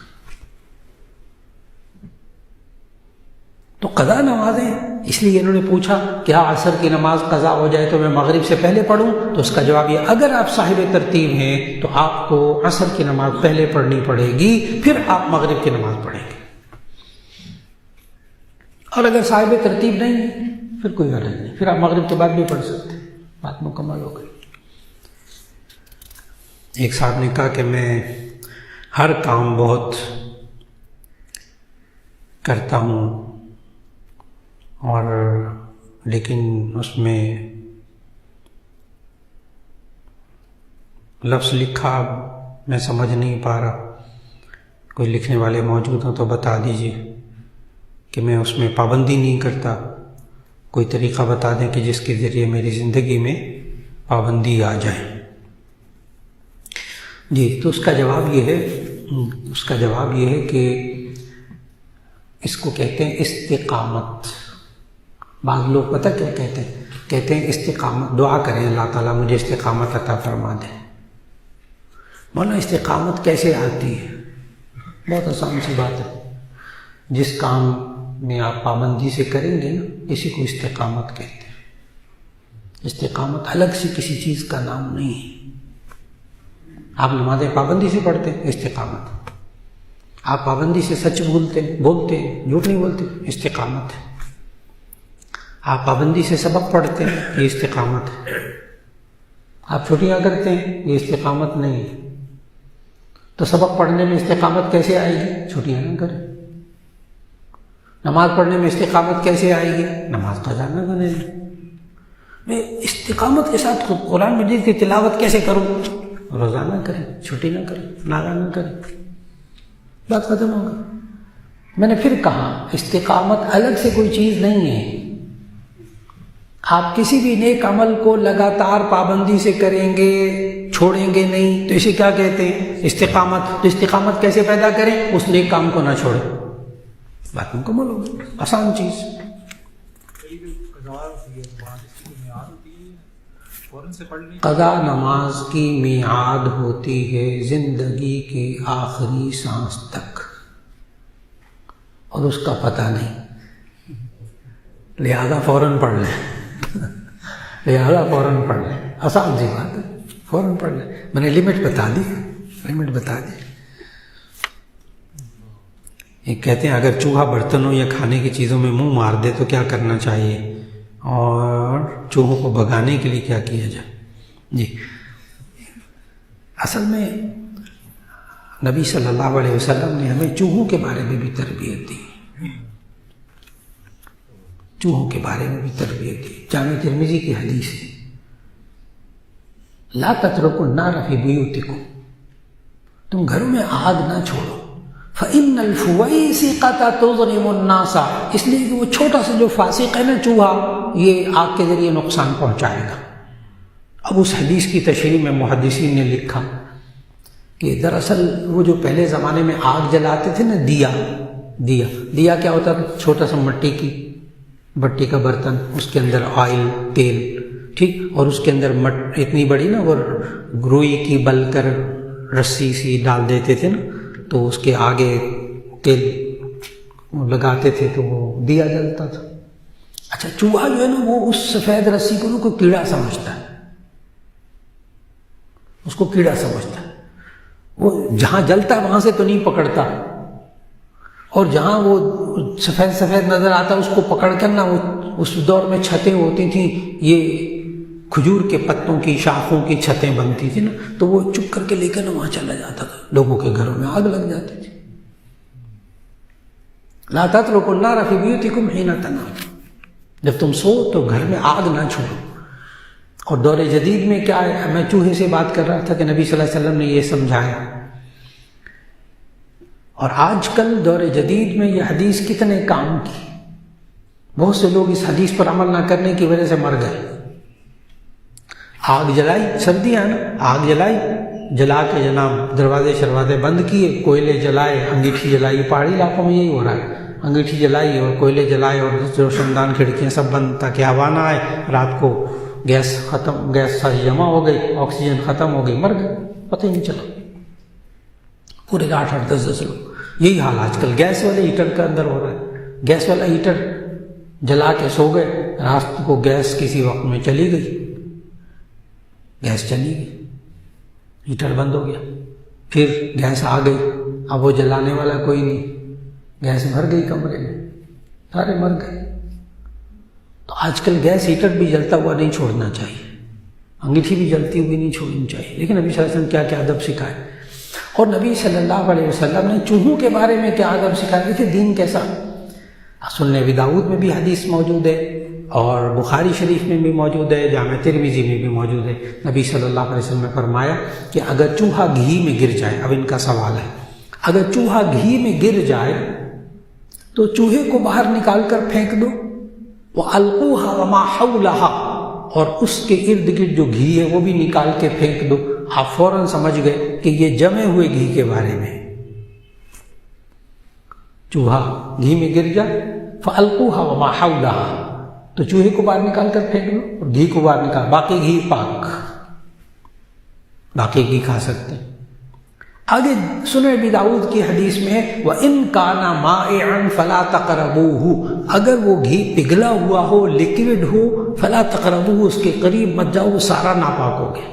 تو قضا نمازیں، اس لیے انہوں نے پوچھا کیا عصر کی نماز قضا ہو جائے تو میں مغرب سے پہلے پڑھوں؟ تو اس کا جواب یہ، اگر آپ صاحب ترتیب ہیں تو آپ کو عصر کی نماز پہلے پڑھنی پڑے گی، پھر آپ مغرب کی نماز پڑھیں گے، اور اگر صاحب ترتیب نہیں ہے پھر کوئی غرض نہیں، پھر آپ مغرب کے بعد بھی پڑھ سکتے ہیں، بات مکمل ہو گئی۔ ایک صاحب نے کہا کہ میں ہر کام بہت کرتا ہوں اور لیکن اس میں لفظ لکھا میں سمجھ نہیں پا رہا، کوئی لکھنے والے موجود ہوں تو بتا دیجیے کہ میں اس میں پابندی نہیں کرتا، کوئی طریقہ بتا دیں کہ جس کے ذریعے میری زندگی میں پابندی آ جائے۔ جی، تو اس کا جواب یہ ہے کہ اس کو کہتے ہیں استقامت۔ بعض لوگ پتہ کیا کہتے ہیں استقامت، دعا کریں اللہ تعالیٰ مجھے استقامت عطا فرما دے۔ مولانا استقامت کیسے آتی ہے؟ بہت آسان سی بات ہے. جس کام میں آپ پابندی سے کریں گے نا اسی کو استقامت کہتے ہیں. استقامت الگ سے کسی چیز کا نام نہیں ہے. آپ نمازیں پابندی سے پڑھتے ہیں استقامت. آپ پابندی سے سچ بولتے ہیں جھوٹ نہیں بولتے استقامت ہے. آپ پابندی سے سبق پڑھتے ہیں یہ استقامت ہے. آپ چھٹیاں کرتے ہیں یہ استقامت نہیں ہے. تو سبق پڑھنے میں استقامت کیسے آئے گی؟ چھٹیاں نہ کریں. نماز پڑھنے میں استقامت کیسے آئے گی؟ نماز قضا نہ کریں. میں استقامت کے ساتھ قرآن مجید کی تلاوت کیسے کروں؟ روزہ نہ کریں، چھٹی نہ کریں، ناغہ نہ کریں. بات ختم ہوگا. میں نے پھر کہا استقامت الگ سے کوئی چیز نہیں ہے. آپ کسی بھی نیک عمل کو لگاتار پابندی سے کریں گے، چھوڑیں گے نہیں، تو اسے کیا کہتے ہیں؟ استقامت. تو استقامت کیسے پیدا کریں؟ اس نیک کام کو نہ چھوڑیں. بات مکمل ہوگی. آسان چیز. قضا نماز کی میعاد ہوتی ہے زندگی کے آخری سانس تک اور اس کا پتہ نہیں، لہذا فوراً پڑھ لیں. آسان سی بات ہے، فوراً پڑھ لیں. میں نے لمٹ بتا دی. یہ کہتے ہیں اگر چوہا برتنوں یا کھانے کی چیزوں میں منہ مار دے تو کیا کرنا چاہیے اور چوہوں کو بھگانے کے لیے کیا کیا جائے؟ جی اصل میں نبی صلی اللہ علیہ وسلم نے ہمیں چوہوں کے بارے میں بھی تربیت دی. جامع ترمذی کی حدیث ہے لا تترکوا النار فی بیوتکم، تم گھروں میں آگ نہ چھوڑو. فإن الفویسقۃ تظلم الناس، اس لیے کہ وہ چھوٹا سا جو فاسق ہے نا چوہا، یہ آگ کے ذریعے نقصان پہنچائے گا. اب اس حدیث کی تشریح میں محدثین نے لکھا کہ دراصل وہ جو پہلے زمانے میں آگ جلاتے تھے نا، دیا کیا ہوتا تھا؟ چھوٹا سا مٹی کا برتن، اس کے اندر آئل، تیل، ٹھیک، اور اس کے اندر اتنی بڑی نا وہ روئی کی بل کر رسی سی ڈال دیتے تھے نا، تو اس کے آگے تیل لگاتے تھے تو وہ دیا جلتا تھا. اچھا چوہا جو ہے نا وہ اس سفید رسی کو کوئی کیڑا سمجھتا ہے، اس کو کیڑا سمجھتا ہے. وہ جہاں جلتا ہے وہاں سے تو نہیں پکڑتا، اور جہاں وہ سفید نظر آتا اس کو پکڑ کر نا، وہ اس دور میں چھتیں ہوتی تھیں، یہ کھجور کے پتوں کی شاخوں کی چھتیں بنتی تھی نا، تو وہ چپ کر کے لے کر وہاں چلا جاتا تھا. لوگوں کے گھروں میں آگ لگ جاتی تھی. لا تترکوا النار فی بیوتکم حین تنام، جب تم سو تو گھر میں آگ نہ چھوڑو. اور دور جدید میں کیا ہے؟ میں چوہے سے بات کر رہا تھا کہ نبی صلی اللہ علیہ وسلم نے یہ سمجھایا، اور آج کل دور جدید میں یہ حدیث کتنے کام کی. بہت سے لوگ اس حدیث پر عمل نہ کرنے کی وجہ سے مر گئے. آگ جلائی، سردیاں نا، آگ جلائی، جلا کے جناب دروازے شروازے بند کیے، کوئلے جلائے، انگیٹھی جلائی. پہاڑی علاقوں میں یہی ہو رہا ہے، انگیٹھی جلائی اور کوئلے جلائے اور روشندان کھڑکیاں سب بند تاکہ ہوا نہ آئے. رات کو گیس ساری جمع ہو گئی، آکسیجن ختم ہو گئی، مر گئے، پتہ ہی نہیں چلا. پورے 8-10 لوگ. یہی حال آج کل گیس والے ہیٹر کا اندر ہو رہا ہے. گیس والا ہیٹر جلا کے سو گئے، رات کو گیس کسی وقت میں چلی گئی، گیس چلی گئی، ہیٹر بند ہو گیا. پھر گیس آ گئی، اب وہ جلانے والا کوئی نہیں، گیس بھر گئی کمرے میں، سارے مر گئے. تو آج کل گیس ہیٹر بھی جلتا ہوا نہیں چھوڑنا چاہیے، انگیٹھی بھی جلتی ہوئی نہیں چھوڑنی چاہیے. لیکن نبی صلی اللہ علیہ وسلم کیا کیا ادب سکھائے، اور نبی صلی اللہ علیہ وسلم نے چوہوں کے بارے میں کیا ادب سکھائے. دیکھیے دین کیسا. سنن ابی داؤد میں بھی حدیث موجود ہے، اور بخاری شریف میں بھی موجود ہے، جامع ترمذی میں بھی موجود ہے. نبی صلی اللہ علیہ وسلم نے فرمایا کہ اگر چوہا گھی میں گر جائے، اب ان کا سوال ہے، اگر چوہا گھی میں گر جائے تو چوہے کو باہر نکال کر پھینک دو، وَأَلْقُوهَا وَمَا حَوْلَهَا، اور اس کے ارد گرد جو گھی ہے وہ بھی نکال کے پھینک دو. آپ فوراً سمجھ گئے کہ یہ جمے ہوئے گھی کے بارے میں. چوہا گھی میں گر جائے، فَأَلْقُوهَا وَمَا حَوْلَهَا، تو چوہے کو باہر نکال کر پھینک دو اور گھی کو باہر نکال، باقی گھی پاک، باقی گھی کھا سکتے ہیں. آگے سنن ابی داؤد کی حدیث میں وَإِن كَانَ مَائِعًا فَلَا تَقْرَبُوهُ، اگر وہ گھی پگھلا ہوا ہو، لیکوڈ ہو، فَلَا تَقْرَبُوهُ، اس کے قریب مت جاؤ، وہ سارا ناپاک ہو گیا۔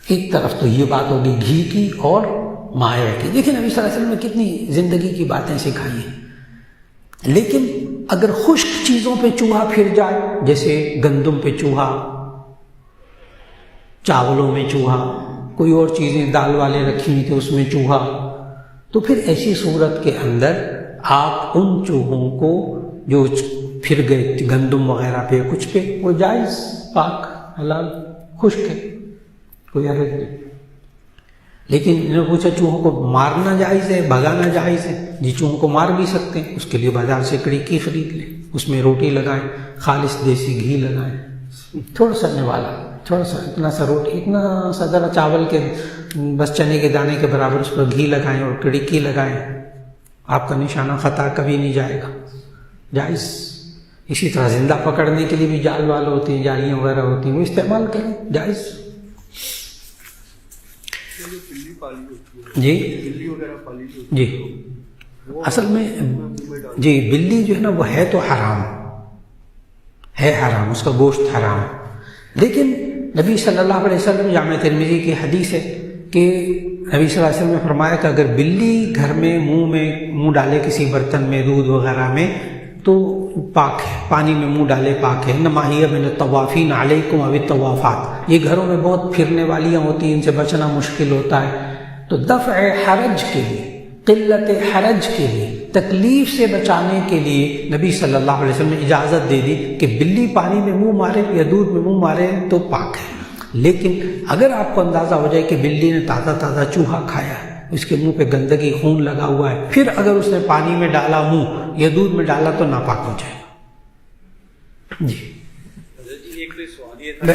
ایک طرف تو یہ بات ہوگی گھی کی اور مائع کی۔ دیکھیں نبی صلی اللہ علیہ وسلم نے کتنی زندگی کی باتیں سکھائی ہیں، لیکن اگر خشک چیزوں پہ چوہا پھر جائے، جیسے گندم پہ چوہا، چاولوں میں چوہا، کوئی اور چیزیں دال والے رکھی ہوئی تھے اس میں چوہا، تو پھر ایسی صورت کے اندر آپ ان چوہوں کو جو پھر گئے گندم وغیرہ پہ کچھ پہ، وہ جائز، پاک، حلال، خشک ہے، کوئی حرج نہیں۔ لیکن انہوں نے پوچھا چوہوں کو مارنا جائز ہے، بھگانا جائز ہے؟ جی چوہوں کو مار بھی سکتے ہیں، اس کے لیے بازار سے کڑکی خرید لیں، اس میں روٹی لگائیں، خالص دیسی گھی لگائیں، تھوڑا سا والا، تھوڑا سا اتنا سا روٹی، اتنا سا ذرا چاول کے بس چنے کے دانے کے برابر اس پر گھی لگائیں اور کڑکی لگائیں، آپ کا نشانہ خطا کبھی نہیں جائے گا، جائز۔ اسی طرح زندہ پکڑنے کے لیے بھی جال وال ہوتے ہیں، جالیاں وغیرہ ہوتی ہیں، وہ استعمال کریں، جائز۔ جی جی اصل میں جی بلی جو ہے نا وہ ہے تو حرام ہے، حرام، اس کا گوشت حرام، لیکن نبی صلی اللہ علیہ وسلم، جامع ترمذی کی حدیث ہے کہ نبی صلی اللہ علیہ وسلم نے فرمایا کہ اگر بلی گھر میں منہ ڈالے کسی برتن میں، دودھ وغیرہ میں، تو پاک ہے، پانی میں منہ ڈالے پاک ہے۔ انما ہی من الطوافین علیکم او الطوافات، یہ گھروں میں بہت پھرنے والیاں ہوتی ہیں، ان سے بچنا مشکل ہوتا ہے، تو دفع حرج کے لیے، قلت حرج کے لیے، تکلیف سے بچانے کے لیے نبی صلی اللہ علیہ وسلم نے اجازت دے دی کہ بلی پانی میں منہ مارے یا دودھ میں منہ مارے تو پاک ہے۔ لیکن اگر آپ کو اندازہ ہو جائے کہ بلی نے تازہ چوہا کھایا ہے، اس کے منہ پہ گندگی، خون لگا ہوا ہے، پھر اگر اس نے پانی میں ڈالا منہ یا دودھ میں ڈالا تو ناپاک ہو جائے گا۔ جی ایک تو سوال یہ تھا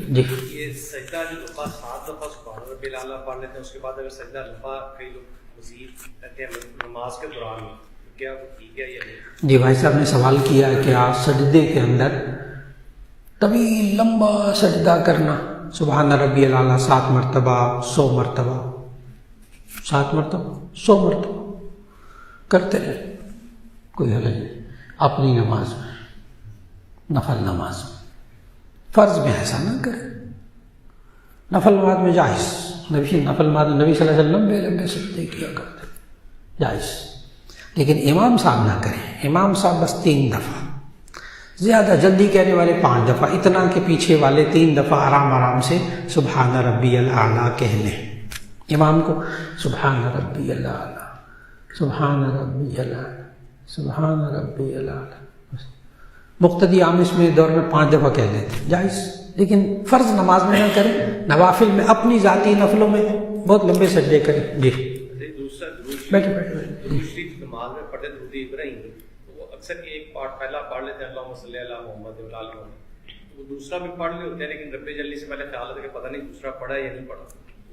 جی یہ سجدہ جو دفعہ 7 دفعہ سبحان ربی الاعلیٰ پڑھ لیتے ہیں، اس کے بعد اگر سجدہ دفعہ کئی لوگ مزید کرتے ہیں نماز کے دوران میں، کیا وہ ٹھیک ہے یا نہیں؟ جی بھائی صاحب نے سوال کیا ہے کہ آپ سجدے کے اندر طویل لمبا سجدہ کرنا، سبحان ربی الاعلیٰ 7 مرتبہ، 100 مرتبہ، 7 مرتبہ، 100 مرتبہ کرتے رہے، کوئی حل نہیں۔ اپنی نماز میں، نفل نماز میں، فرض میں ایسا نہ کریں، نفل نماز میں جائز، نبی صلی اللہ علیہ وسلم لمبے لمبے سجدے کیا کرتے، جائز، لیکن امام صاحب نہ کریں۔ امام صاحب بس 3 دفعہ، زیادہ جلدی کہنے والے 5 دفعہ، اتنا کہ پیچھے والے 3 دفعہ آرام سے سبحان ربی الاعلیٰ کہہ لیں۔ امام کو سبحان ربی الاعلیٰ، سبحان ربی الاعلیٰ، سبحان ربی الاعلیٰ، مقتدی عام اس میں دور میں 5 دفعہ کہہ لیتے، جائز، لیکن فرض نماز میں نہ کریں، نوافل میں، اپنی ذاتی نفلوں میں بہت لمبے سجدے کریں۔ جی دوسرا بیٹھے دوسری نماز میں پڑھتے درود ابراہیم، وہ اکثر یہ ایک پارٹ پہلا پڑھ لیتے ہیں اللہم صلی علی محمد و علی محمد، وہ دوسرا بھی پڑھ لے ہوتے ہیں، لیکن رب جلی سے پہلے خیال ہوتا ہے کہ پتہ نہیں دوسرا پڑھا یا نہیں پڑھا،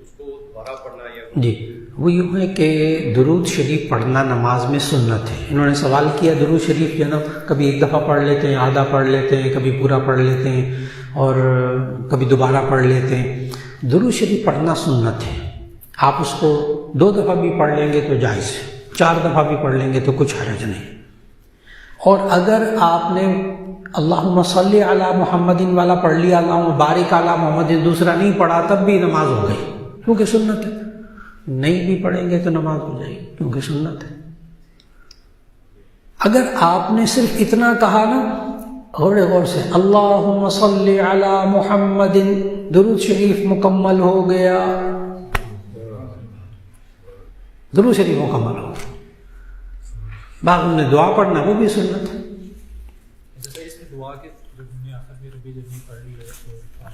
اس کو دوبارہ پڑھنا یا جی وہ یوں ہے کہ درود شریف پڑھنا نماز میں سنت ہے۔ انہوں نے سوال کیا درود شریف جو ہے نا کبھی 1 دفعہ پڑھ لیتے ہیں، آدھا پڑھ لیتے ہیں، کبھی پورا پڑھ لیتے ہیں اور کبھی دوبارہ پڑھ لیتے ہیں۔ درود شریف پڑھنا سنت ہے، آپ اس کو 2 دفعہ بھی پڑھ لیں گے تو جائز ہے، 4 دفعہ بھی پڑھ لیں گے تو کچھ حرج نہیں۔ اور اگر آپ نے اللہم صلی علی محمد والا پڑھ لیا، اللہم بارک علی محمد دوسرا نہیں پڑھا، تب بھی نماز ہو گئی، کیونکہ سنت ہے۔ نہیں بھی پڑھیں گے تو نماز ہو جائے گی، کیونکہ سنت ہے۔ اگر آپ نے صرف اتنا کہا نا غور سے اللہم صلی علی محمد، درود شریف مکمل ہو گیا، درود شریف مکمل ہو گیا۔ بعد میں دعا پڑھنا وہ بھی سنت ہے۔ جیسے اس میں دعا کے جو ہم نے آخر میں ربی جب نہیں پڑھ لی ہے تو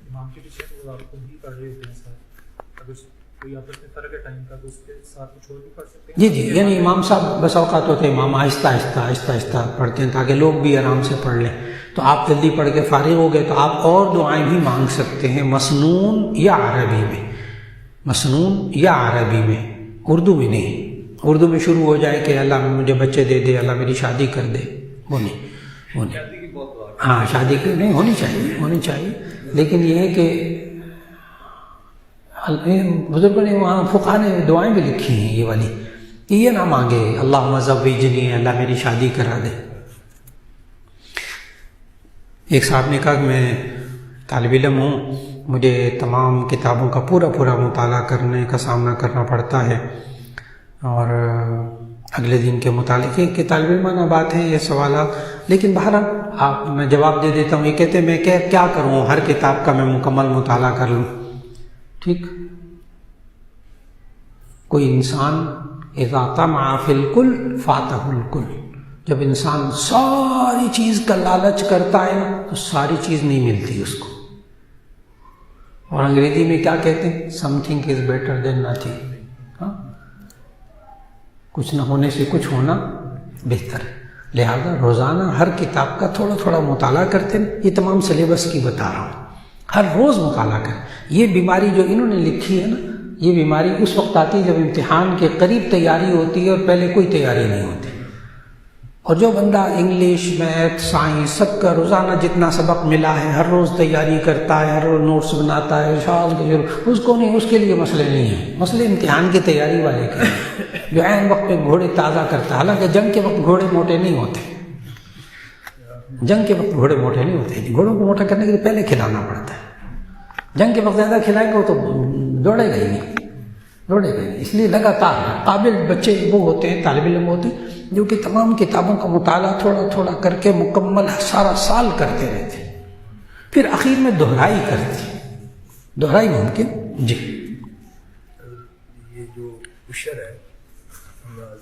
امام کے پیچھے تو آپ کو بھی پڑھ رہے ہوتے ہیں ساتھ، اگر کوئی آپس میں فرق ہے ٹائم کا تو اس کے ساتھ کچھ اور بھی پڑھ سکتے ہیں؟ جی یعنی امام صاحب بس اوقات ہوتے ہیں امام آہستہ آہستہ پڑھتے ہیں تاکہ لوگ بھی آرام سے پڑھ لیں، تو آپ جلدی پڑھ کے فارغ ہو گئے تو آپ اور دعائیں بھی مانگ سکتے ہیں، مسنون یا عربی میں، مسنون یا عربی میں، اردو میں نہیں۔ اردو میں شروع ہو جائے کہ اللہ مجھے بچے دے دے، اللہ میری شادی کر دے، وہ نہیں۔ شادی کی بہت دعا ہاں شادی کی نہیں ہونی چاہیے لیکن یہ ہے کہ بزرگوں نے وہاں فقہا نے دعائیں بھی لکھی ہیں یہ والی، یہ نہ مانگے اللہم زوجنی، اللہ میری شادی کرا دے۔ ایک صاحب نے کہا کہ میں طالب علم ہوں، مجھے تمام کتابوں کا پورا مطالعہ کرنے کا سامنا کرنا پڑتا ہے، اور اگلے دن کے متعلق کہ طالب علمانہ بات ہے یہ سوالات، لیکن بہرحال آپ میں جواب دے دیتا ہوں۔ یہ کہتے ہیں میں کیا کروں، ہر کتاب کا میں مکمل مطالعہ کر لوں؟ ٹھیک، کوئی انسان اذا طمع فی الکل فاتہ الکل، جب انسان ساری چیز کا لالچ کرتا ہے نا تو ساری چیز نہیں ملتی اس کو، اور انگریزی میں کیا کہتے ہیں، some thing is better than nothing, کچھ نہ ہونے سے کچھ ہونا بہتر ہے۔ لہذا روزانہ ہر کتاب کا تھوڑا مطالعہ کرتے ہیں، یہ تمام سلیبس کی بتا رہا ہوں، ہر روز مطالعہ کریں۔ یہ بیماری جو انہوں نے لکھی ہے نا، یہ بیماری اس وقت آتی ہے جب امتحان کے قریب تیاری ہوتی ہے اور پہلے کوئی تیاری نہیں ہوتی، اور جو بندہ انگلش، میتھ، سائنس سب کا روزانہ جتنا سبق ملا ہے ہر روز تیاری کرتا ہے، ہر روز نوٹس بناتا ہے، اس کو نہیں، اس کے لیے مسئلے نہیں ہیں، مسئلے امتحان کی تیاری والے کے ہیں، جو عین وقت پہ گھوڑے تازہ کرتا ہے۔ حالانکہ جنگ کے وقت گھوڑے موٹے نہیں ہوتے، جنگ کے وقت گھوڑے موٹے نہیں ہوتے، گھوڑوں کو موٹا کرنے کے لیے پہلے کھلانا پڑتا ہے۔ جنگ کے وقت زیادہ کھلائیں گے وہ تو دوڑے گا ہی نہیں، دوڑے گا ہی۔ اس لیے لگاتار قابل بچے وہ ہوتے ہیں، طالب علم ہوتے ہیں جو کہ تمام کتابوں کا مطالعہ تھوڑا کر کے مکمل سارا سال کرتے رہتے، پھر اخیر میں دہرائی کرتے، دہرائی ممکن۔ جی یہ جو عشر ہے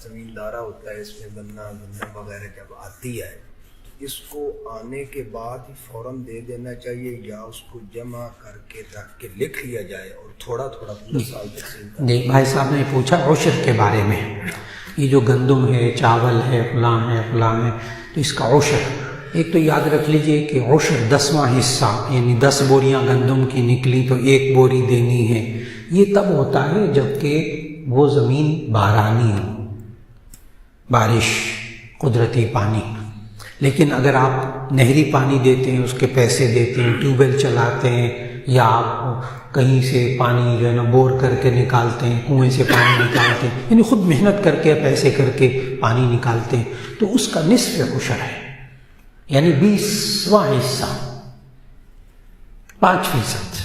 زمیندارہ ہوتا ہے، اس میں گنا وغیرہ جب آتی ہے اس کو آنے کے بعد ہی فوراً دے دینا چاہیے، یا اس کو جمع کر کے رکھ کے لکھ لیا جائے اور تھوڑا پورا سال تقسیم؟ جی بھائی صاحب نے پوچھا عشر کے بارے میں، یہ جو گندم ہے، چاول ہے، فلاں ہے، تو اس کا عشر ایک تو یاد رکھ لیجئے کہ عشر 10واں حصہ، یعنی 10 بوریاں گندم کی نکلی تو 1 بوری دینی ہے۔ یہ تب ہوتا ہے جب کہ وہ زمین بارانی ہو، بارش، قدرتی پانی۔ لیکن اگر آپ نہری پانی دیتے ہیں، اس کے پیسے دیتے ہیں، ٹیوب ویل چلاتے ہیں، یا آپ کہیں سے پانی جو ہے نا بور کر کے نکالتے ہیں، کنویں سے پانی نکالتے ہیں، یعنی خود محنت کر کے پیسے کر کے پانی نکالتے ہیں، تو اس کا نصف عشر ہے، یعنی 20واں حصہ، 5%،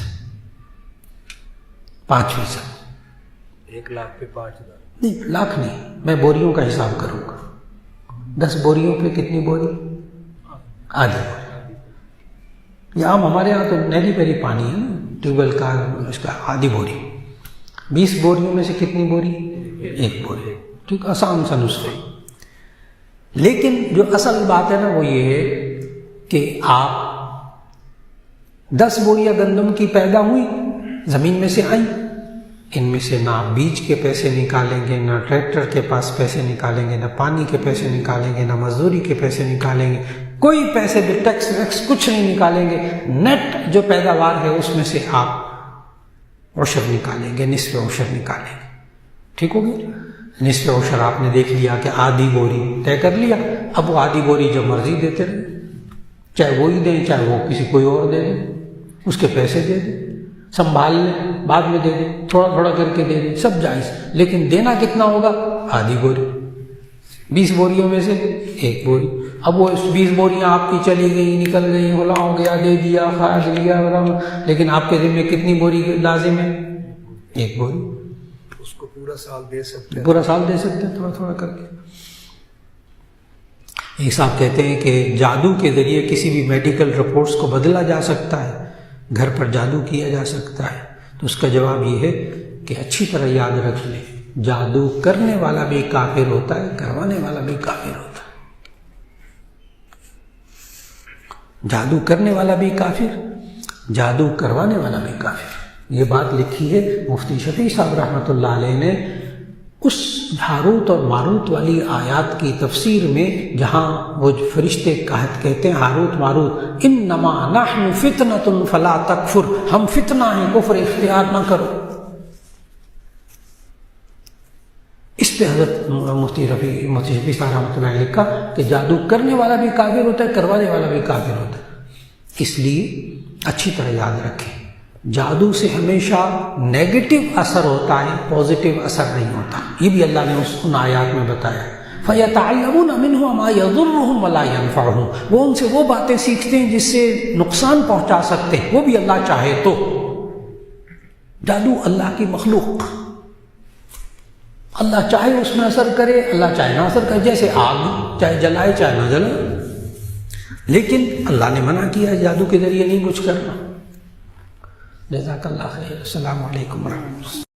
5%۔ 1 لاکھ پہ 5,000؟ نہیں، لاکھ نہیں، میں بوریوں کا حساب کروں گا۔ 10 بوریوں پہ کتنی بوری؟ آدھی بوری۔ یا ہمارے یہاں تو نہری پر ہی پانی ہے نا، ٹیوب ویل کا، اس کا آدھی بوری۔ 20 بوریوں میں سے کتنی بوری؟ 1 بوری۔ ٹھیک، آسان سا نسخہ۔ لیکن جو اصل بات ہے نا وہ یہ ہے کہ آپ 10 بوریاں گندم کی پیدا ہوئی، زمین میں سے آئیں، ان میں سے نہ بیج کے پیسے نکالیں گے، نہ ٹریکٹر کے پاس پیسے نکالیں گے، نہ پانی کے پیسے نکالیں گے، نہ مزدوری کے پیسے نکالیں گے، کوئی پیسے بھی ٹیکس ویکس کچھ نہیں نکالیں گے، نیٹ جو پیداوار ہے اس میں سے آپ عشر نکالیں گے، نصف عشر نکالیں گے۔ ٹھیک ہو گیا؟ نصف عشر آپ نے دیکھ لیا کہ آدھی بوری طے کر لیا، اب وہ آدھی بوری جب مرضی دیتے رہے، چاہے وہی دیں چاہے وہ کسی کوئی اور دے دیں، اس کے پیسے دے دیں، سنبھال لیں، بعد میں دے دیں، تھوڑا کر کے دے دیں، سب جائز، لیکن دینا کتنا ہوگا؟ آدھی بوری، 20 بوریوں میں سے 1 بوری۔ اب وہ 20 بوریاں آپ کی چلی گئی، نکل گئی، غلام ہو گیا، دے دیا، خرچ لیا، لیکن آپ کے ذمہ کتنی بوری لازم ہے؟ 1 بوری۔ اس کو پورا سال دے سکتے ہیں؟ پورا سال دے سکتے ہیں، تھوڑا کر کے۔ ایک صاحب کہتے ہیں کہ جادو کے ذریعے کسی بھی میڈیکل رپورٹس کو بدلا جا سکتا ہے، گھر پر جادو کیا جا سکتا ہے، تو اس کا جواب یہ ہے کہ اچھی طرح یاد رکھ لیں، جادو کرنے والا بھی کافر ہوتا ہے، کروانے والا بھی کافر ہوتا ہے۔ جادو کرنے والا بھی کافر، جادو کروانے والا بھی کافر۔ یہ بات لکھی ہے مفتی شفیع صاحب رحمۃ اللہ علیہ نے اس ہاروت اور ماروت والی آیات کی تفسیر میں، جہاں وہ فرشتے کہتے ہیں ہاروت ماروت، انما نحن فتنۃ فلا تکفر، ہم فتنہ ہیں، کفر اختیار نہ کرو۔ اس پہ حضرت مفتی شفیع صاحب رحمۃ اللہ علیہ نے لکھا کہ جادو کرنے والا بھی کافر ہوتا ہے، کروانے والا بھی کافر ہوتا ہے۔ اس لیے اچھی طرح یاد رکھیں، جادو سے ہمیشہ نیگیٹو اثر ہوتا ہے، پازیٹیو اثر نہیں ہوتا. یہ بھی اللہ نے ان آیات میں بتایا. فَيَتَعَلَّمُونَ مِنْهُ مَا يَضُرُّهُمْ وَلَا يَنفَعُهُمْ، وہ ان سے وہ باتیں سیکھتے ہیں جس سے نقصان پہنچا سکتے ہیں، وہ بھی اللہ چاہے تو. جادو اللہ کی مخلوق، اللہ چاہے اس میں اثر کرے، اللہ چاہے نہ اثر کرے، جیسے آگ چاہے جلائے چاہے نہ جلائے، لیکن اللہ نے منع کیا ہے جادو کے ذریعے نہیں کچھ کرنا. جزاک اللہ خیر. السلام علیکم ورحمۃ اللہ.